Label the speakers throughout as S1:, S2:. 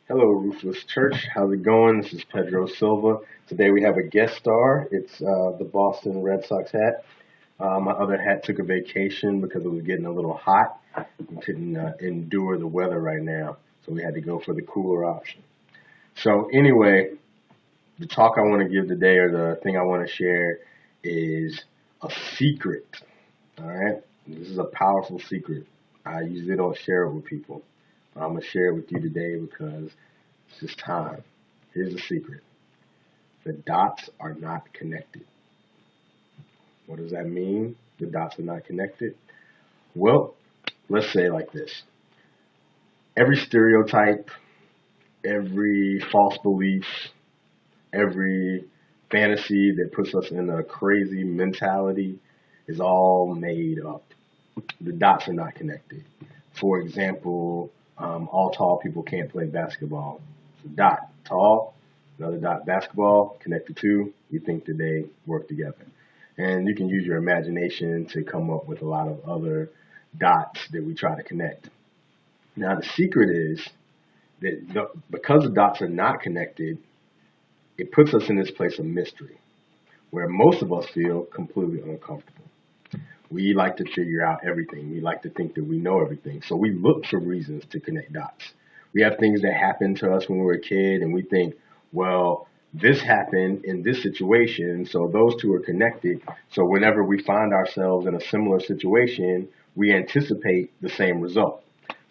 S1: Hello, Roofless Church. How's it going? This is Pedro Silva. Today we have a guest star. It's the Boston Red Sox hat. My other hat took a vacation because it was getting a little hot. We couldn't endure the weather right now, so we had to go for the cooler option. So anyway, the talk I want to give today, or the thing I want to share, is a secret. All right, this is a powerful secret. I usually don't share it with people. I'm gonna share it with you today because it's just time. Here's the secret. The dots are not connected. What does that mean? The dots are not connected? Well, let's say it like this. Every stereotype, every false belief, every fantasy that puts us in a crazy mentality is all made up. The dots are not connected. For example, all tall people can't play basketball. It's a dot, tall, another dot, basketball, connected to, you think that they work together. And you can use your imagination to come up with a lot of other dots that we try to connect. Now, the secret is that because the dots are not connected, it puts us in this place of mystery where most of us feel completely uncomfortable. We like to figure out everything. We like to think that we know everything. So we look for reasons to connect dots. We have things that happen to us when we were a kid, and we think, well, this happened in this situation, so those two are connected. So whenever we find ourselves in a similar situation, we anticipate the same result.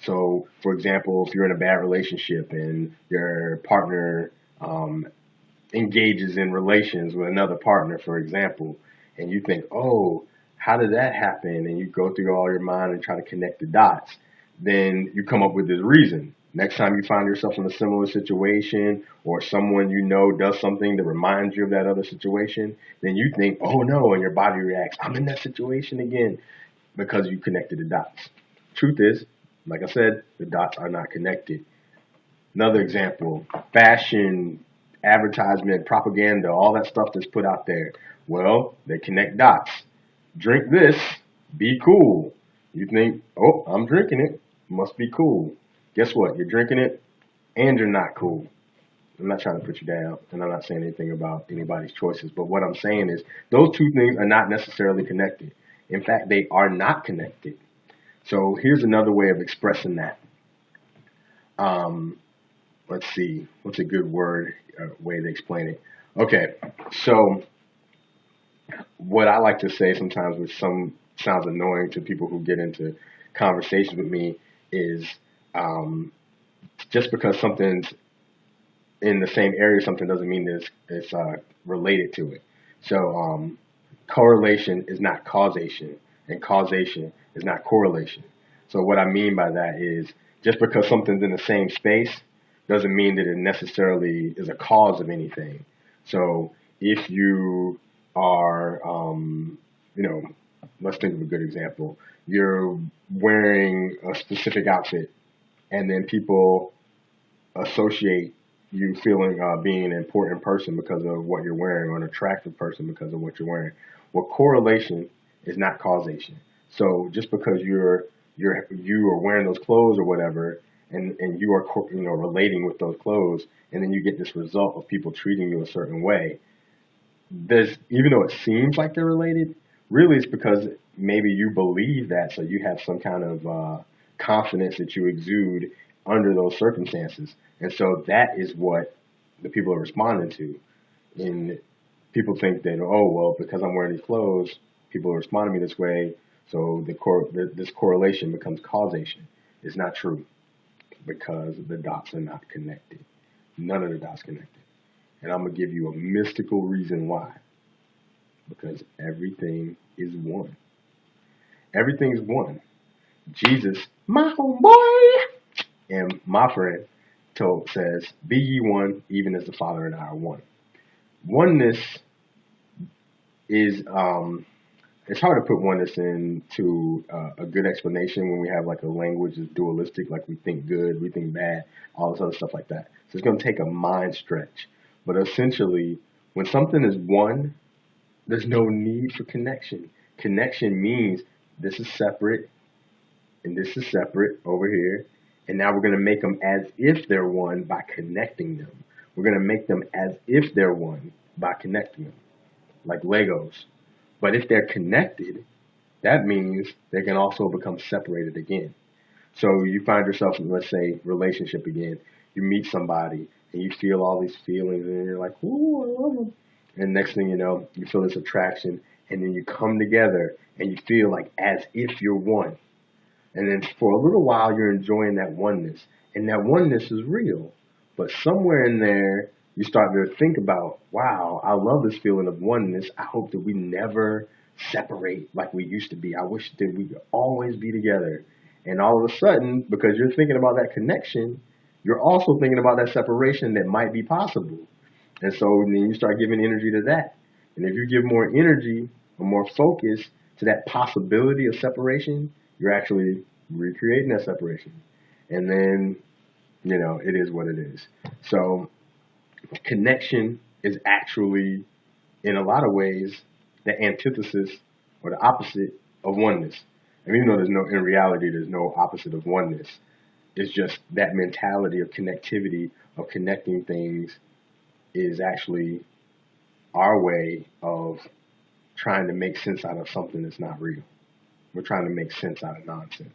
S1: So, for example, if you're in a bad relationship and your partner engages in relations with another partner, for example, and you think, oh, how did that happen? And you go through all your mind and try to connect the dots. Then you come up with this reason. Next time you find yourself in a similar situation or someone you know does something that reminds you of that other situation, then you think, oh no, and your body reacts, I'm in that situation again because you connected the dots. Truth is, like I said, the dots are not connected. Another example, fashion, advertisement, propaganda, all that stuff that's put out there. Well, they connect dots. Drink this, be cool. You think, oh, I'm drinking it, must be cool. Guess what? You're drinking it and you're not cool. I'm not trying to put you down, and I'm not saying anything about anybody's choices, but what I'm saying is those two things are not necessarily connected. In fact, they are not connected. So here's another way of expressing that. Um, let's see, what's a good word, way to explain it? Okay, so what I like to say sometimes, which some sounds annoying to people who get into conversations with me, is um, just because something's in the same area, something doesn't mean that it's related to it. So correlation is not causation, and causation is not correlation. So what I mean by that is just because something's in the same space doesn't mean that it necessarily is a cause of anything. So if you are, you know, let's think of a good example. You're wearing a specific outfit, and then people associate you feeling being an important person because of what you're wearing, or an attractive person because of what you're wearing. Well, correlation is not causation. So just because you are wearing those clothes or whatever, and you are relating with those clothes, and then you get this result of people treating you a certain way. There's even though it seems like they're related, really it's because maybe you believe that, so you have some kind of confidence that you exude under those circumstances, and so that is what the people are responding to. And people think that, oh well, because I'm wearing these clothes, people are responding to me this way, so this correlation becomes causation. It's not true because the dots are not connected. None of the dots connected. And I'm gonna give you a mystical reason why. Because everything is one. Everything is one. Jesus, my homeboy, and my friend says, "Be ye one, even as the Father and I are one." Oneness is it's hard to put oneness into a good explanation when we have like a language that's dualistic, like we think good, we think bad, all this other stuff like that. So it's going to take a mind stretch. But essentially, when something is one, there's no need for connection. Connection means this is separate and this is separate over here, And now we're going to make them as if they're one by connecting them. We're going to make them as if they're one by connecting them, like Legos. But if they're connected, that means they can also become separated again. So you find yourself in, let's say, relationship again. You meet somebody and you feel all these feelings and you're like, ooh, I love them. And next thing you know, you feel this attraction and then you come together and you feel like as if you're one. And then for a little while, you're enjoying that oneness. And that oneness is real. But somewhere in there, you start to think about, wow, I love this feeling of oneness. I hope that we never separate like we used to be. I wish that we could always be together. And all of a sudden, because you're thinking about that connection, you're also thinking about that separation that might be possible. And so then you start giving energy to that. And if you give more energy or more focus to that possibility of separation, you're actually recreating that separation. And then, it is what it is. So connection is actually, in a lot of ways, the antithesis or the opposite of oneness. I mean, in reality, there's no opposite of oneness. It's just that mentality of connectivity, of connecting things, is actually our way of trying to make sense out of something that's not real. We're trying to make sense out of nonsense.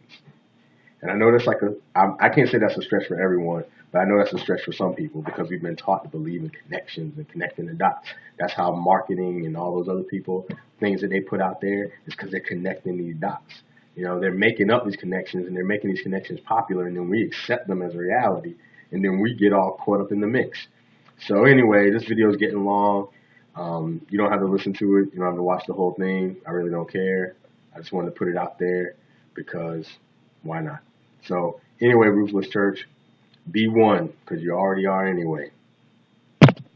S1: And I know that's I can't say that's a stretch for everyone, but I know that's a stretch for some people because we've been taught to believe in connections and connecting the dots. That's how marketing and all those other people, things that they put out there, is because they're connecting these dots. They're making up these connections and they're making these connections popular, and then we accept them as reality, and then we get all caught up in the mix. So anyway, this video is getting long. You don't have to listen to it. You don't have to watch the whole thing. I really don't care. I just wanted to put it out there because why not? So anyway, Roofless Church, be one because you already are anyway.